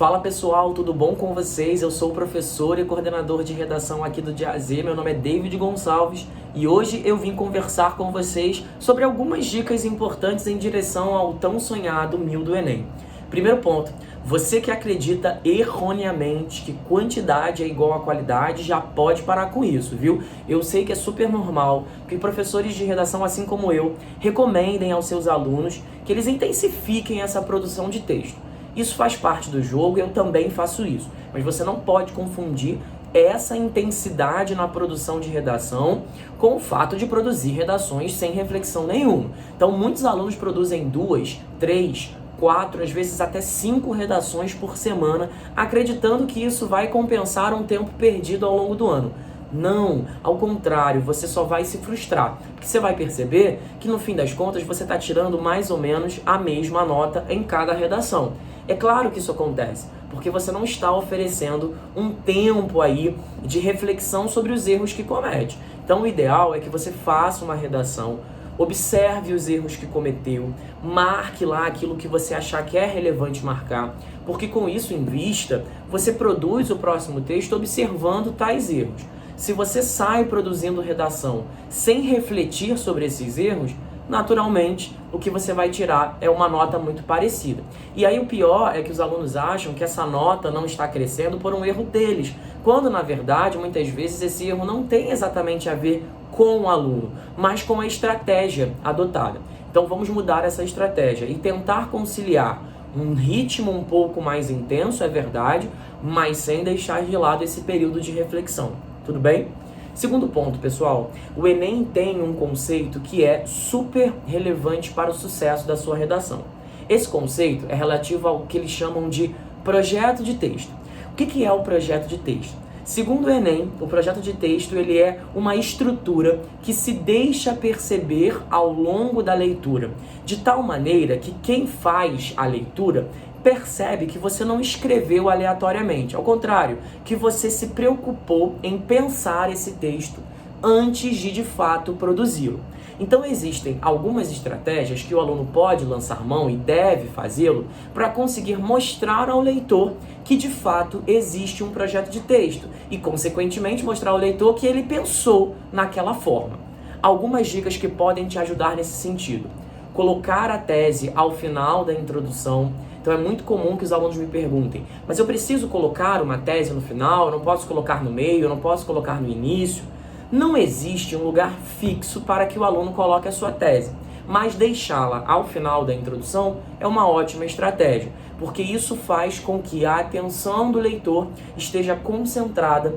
Fala pessoal, tudo bom com vocês? Eu sou o professor e coordenador de redação aqui do DAZ, meu nome é David Gonçalves e hoje eu vim conversar com vocês sobre algumas dicas importantes em direção ao tão sonhado 1000 do Enem. Primeiro ponto, você que acredita erroneamente que quantidade é igual a qualidade já pode parar com isso, viu? Eu sei que é super normal que professores de redação, assim como eu, recomendem aos seus alunos que eles intensifiquem essa produção de texto. Isso faz parte do jogo e eu também faço isso, mas você não pode confundir essa intensidade na produção de redação com o fato de produzir redações sem reflexão nenhuma. Então, muitos alunos produzem 2, 3, 4, às vezes até 5 redações por semana, acreditando que isso vai compensar um tempo perdido ao longo do ano. Não, ao contrário, você só vai se frustrar, porque você vai perceber que no fim das contas você está tirando mais ou menos a mesma nota em cada redação. É claro que isso acontece, porque você não está oferecendo um tempo aí de reflexão sobre os erros que comete. Então o ideal é que você faça uma redação, observe os erros que cometeu, marque lá aquilo que você achar que é relevante marcar, porque com isso em vista, você produz o próximo texto observando tais erros. Se você sai produzindo redação sem refletir sobre esses erros, naturalmente, o que você vai tirar é uma nota muito parecida. E aí o pior é que os alunos acham que essa nota não está crescendo por um erro deles, quando na verdade, muitas vezes, esse erro não tem exatamente a ver com o aluno, mas com a estratégia adotada. Então vamos mudar essa estratégia e tentar conciliar um ritmo um pouco mais intenso, é verdade, mas sem deixar de lado esse período de reflexão. Tudo bem? Segundo ponto, pessoal, o Enem tem um conceito que é super relevante para o sucesso da sua redação. Esse conceito é relativo ao que eles chamam de projeto de texto. O que é o projeto de texto? Segundo o Enem, o projeto de texto ele é uma estrutura que se deixa perceber ao longo da leitura, de tal maneira que quem faz a leitura percebe que você não escreveu aleatoriamente, ao contrário, que você se preocupou em pensar esse texto antes de fato produzi-lo. Então existem algumas estratégias que o aluno pode lançar mão e deve fazê-lo para conseguir mostrar ao leitor que de fato existe um projeto de texto e consequentemente mostrar ao leitor que ele pensou naquela forma. Algumas dicas que podem te ajudar nesse sentido. Colocar a tese ao final da introdução. Então é muito comum que os alunos me perguntem, mas eu preciso colocar uma tese no final, eu não posso colocar no meio, eu não posso colocar no início. Não existe um lugar fixo para que o aluno coloque a sua tese, mas deixá-la ao final da introdução é uma ótima estratégia, porque isso faz com que a atenção do leitor esteja concentrada,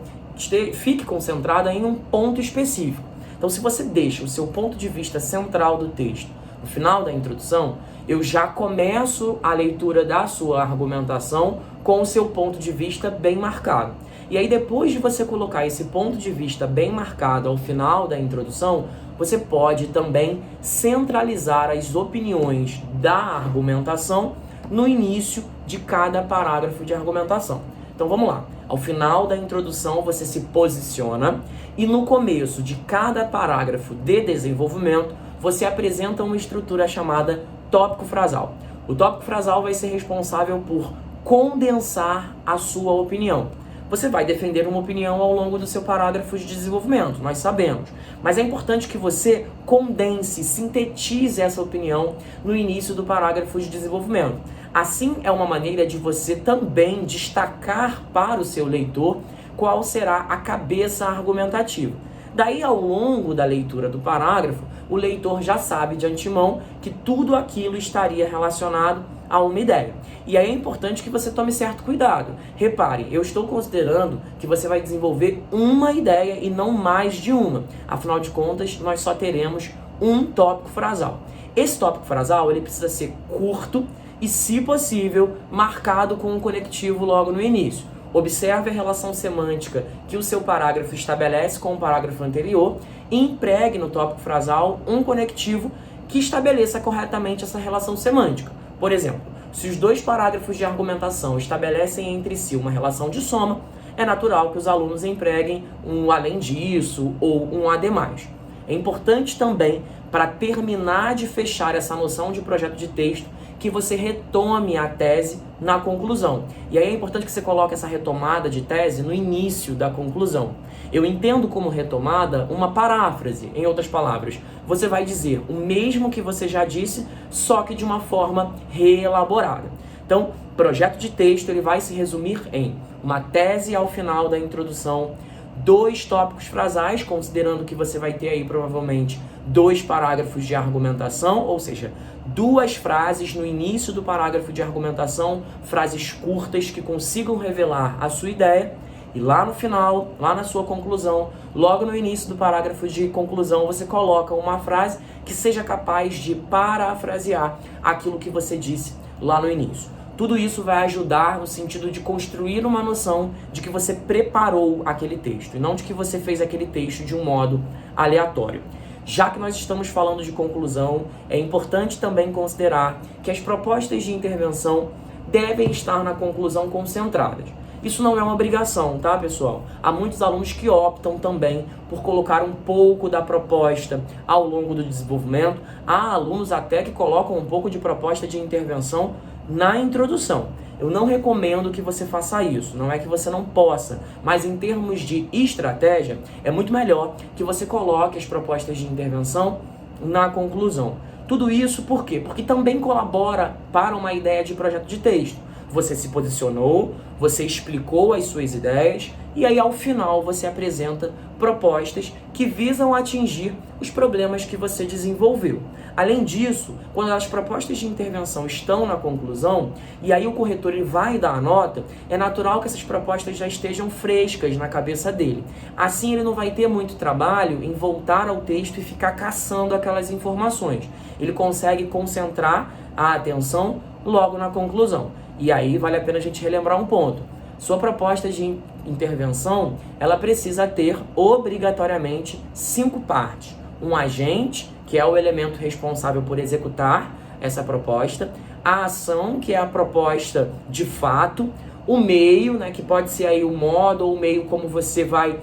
fique concentrada em um ponto específico. Então se você deixa o seu ponto de vista central do texto no final da introdução, eu já começo a leitura da sua argumentação com o seu ponto de vista bem marcado. E aí depois de você colocar esse ponto de vista bem marcado ao final da introdução, você pode também centralizar as opiniões da argumentação no início de cada parágrafo de argumentação. Então vamos lá. Ao final da introdução você se posiciona e no começo de cada parágrafo de desenvolvimento você apresenta uma estrutura chamada tópico frasal. O tópico frasal vai ser responsável por condensar a sua opinião. Você vai defender uma opinião ao longo do seu parágrafo de desenvolvimento, nós sabemos. Mas é importante que você condense, sintetize essa opinião no início do parágrafo de desenvolvimento. Assim é uma maneira de você também destacar para o seu leitor qual será a cabeça argumentativa. Daí, ao longo da leitura do parágrafo, o leitor já sabe de antemão que tudo aquilo estaria relacionado a uma ideia. E aí é importante que você tome certo cuidado. Repare, eu estou considerando que você vai desenvolver uma ideia e não mais de uma. Afinal de contas, nós só teremos um tópico frasal. Esse tópico frasal ele precisa ser curto e, se possível, marcado com um conectivo logo no início. Observe a relação semântica que o seu parágrafo estabelece com o parágrafo anterior e empregue no tópico frasal um conectivo que estabeleça corretamente essa relação semântica. Por exemplo, se os dois parágrafos de argumentação estabelecem entre si uma relação de soma, é natural que os alunos empreguem um além disso ou um ademais. É importante também, para terminar de fechar essa noção de projeto de texto, que você retome a tese na conclusão. E aí é importante que você coloque essa retomada de tese no início da conclusão. Eu entendo como retomada uma paráfrase, em outras palavras. Você vai dizer o mesmo que você já disse, só que de uma forma reelaborada. Então, projeto de texto ele vai se resumir em uma tese ao final da introdução, 2 tópicos frasais, considerando que você vai ter aí provavelmente 2 parágrafos de argumentação, ou seja, 2 frases no início do parágrafo de argumentação, frases curtas que consigam revelar a sua ideia, e lá no final, lá na sua conclusão, logo no início do parágrafo de conclusão, você coloca uma frase que seja capaz de parafrasear aquilo que você disse lá no início. Tudo isso vai ajudar no sentido de construir uma noção de que você preparou aquele texto e não de que você fez aquele texto de um modo aleatório. Já que nós estamos falando de conclusão, é importante também considerar que as propostas de intervenção devem estar na conclusão concentradas. Isso não é uma obrigação, tá, pessoal? Há muitos alunos que optam também por colocar um pouco da proposta ao longo do desenvolvimento. Há alunos até que colocam um pouco de proposta de intervenção na introdução. Eu não recomendo que você faça isso, não é que você não possa, mas em termos de estratégia, é muito melhor que você coloque as propostas de intervenção na conclusão. Tudo isso por quê? Porque também colabora para uma ideia de projeto de texto. Você se posicionou, você explicou as suas ideias e aí ao final você apresenta propostas que visam atingir os problemas que você desenvolveu. Além disso, quando as propostas de intervenção estão na conclusão e aí o corretor ele vai dar a nota, é natural que essas propostas já estejam frescas na cabeça dele. Assim ele não vai ter muito trabalho em voltar ao texto e ficar caçando aquelas informações. Ele consegue concentrar a atenção logo na conclusão. E aí vale a pena a gente relembrar um ponto. Sua proposta de intervenção, ela precisa ter obrigatoriamente 5 partes. Um agente, que é o elemento responsável por executar essa proposta, a ação, que é a proposta de fato, o meio, né, que pode ser aí o modo ou o meio como você vai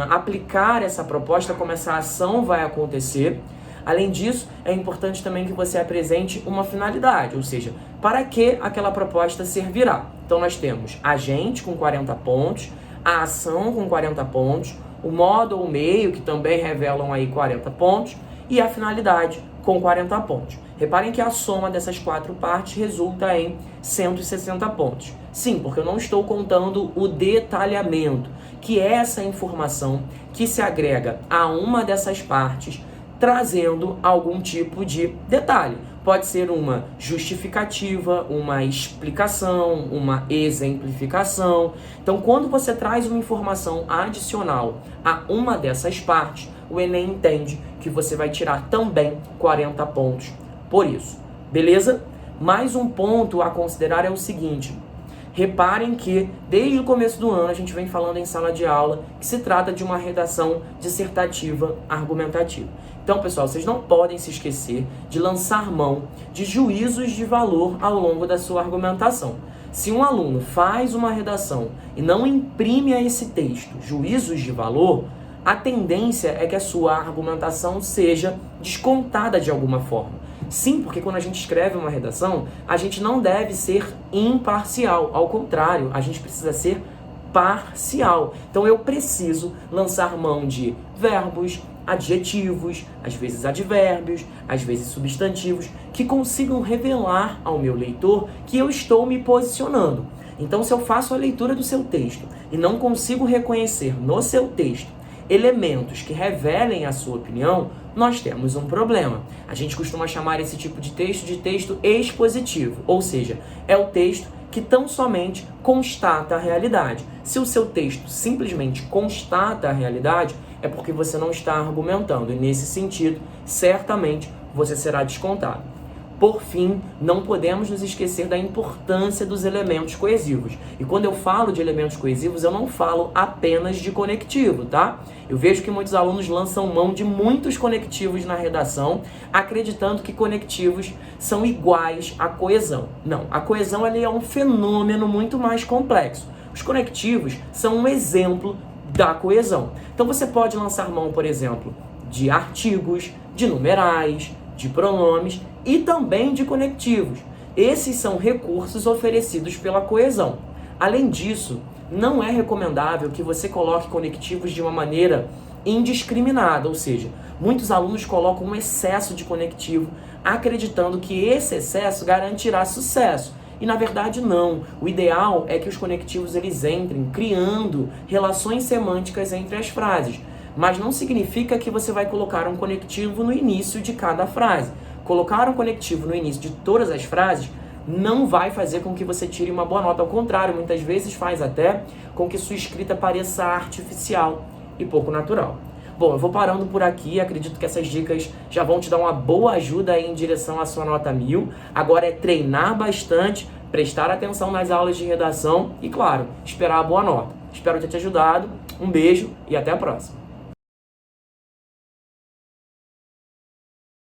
aplicar essa proposta, como essa ação vai acontecer. Além disso, é importante também que você apresente uma finalidade, ou seja, para que aquela proposta servirá. Então nós temos agente com 40 pontos, a ação com 40 pontos, o modo ou meio, que também revelam aí 40 pontos, e a finalidade com 40 pontos. Reparem que a soma dessas 4 partes resulta em 160 pontos. Sim, porque eu não estou contando o detalhamento, que é essa informação que se agrega a uma dessas partes, trazendo algum tipo de detalhe. Pode ser uma justificativa, uma explicação, uma exemplificação. Então, quando você traz uma informação adicional a uma dessas partes, o Enem entende que você vai tirar também 40 pontos por isso. Beleza? Mais um ponto a considerar é o seguinte. Reparem que, desde o começo do ano, a gente vem falando em sala de aula que se trata de uma redação dissertativa argumentativa. Então, pessoal, vocês não podem se esquecer de lançar mão de juízos de valor ao longo da sua argumentação. Se um aluno faz uma redação e não imprime a esse texto juízos de valor, a tendência é que a sua argumentação seja descontada de alguma forma. Sim, porque quando a gente escreve uma redação, a gente não deve ser imparcial. Ao contrário, a gente precisa ser parcial. Então eu preciso lançar mão de verbos, adjetivos, às vezes advérbios, às vezes substantivos, que consigam revelar ao meu leitor que eu estou me posicionando. Então, se eu faço a leitura do seu texto e não consigo reconhecer no seu texto elementos que revelem a sua opinião, nós temos um problema. A gente costuma chamar esse tipo de texto expositivo, ou seja, é o texto que tão somente constata a realidade. Se o seu texto simplesmente constata a realidade, é porque você não está argumentando, e nesse sentido, certamente você será descontado. Por fim, não podemos nos esquecer da importância dos elementos coesivos. E quando eu falo de elementos coesivos, eu não falo apenas de conectivo, tá? Eu vejo que muitos alunos lançam mão de muitos conectivos na redação, acreditando que conectivos são iguais à coesão. Não, a coesão é um fenômeno muito mais complexo. Os conectivos são um exemplo da coesão. Então você pode lançar mão, por exemplo, de artigos, de numerais, de pronomes e também de conectivos. Esses são recursos oferecidos pela coesão. Além disso, não é recomendável que você coloque conectivos de uma maneira indiscriminada, ou seja, muitos alunos colocam um excesso de conectivo, acreditando que esse excesso garantirá sucesso. E na verdade não. O ideal é que os conectivos eles entrem criando relações semânticas entre as frases. Mas não significa que você vai colocar um conectivo no início de cada frase. Colocar um conectivo no início de todas as frases não vai fazer com que você tire uma boa nota. Ao contrário, muitas vezes faz até com que sua escrita pareça artificial e pouco natural. Bom, eu vou parando por aqui, acredito que essas dicas já vão te dar uma boa ajuda aí em direção à sua nota 1000. Agora é treinar bastante, prestar atenção nas aulas de redação e, claro, esperar a boa nota. Espero ter te ajudado, um beijo e até a próxima.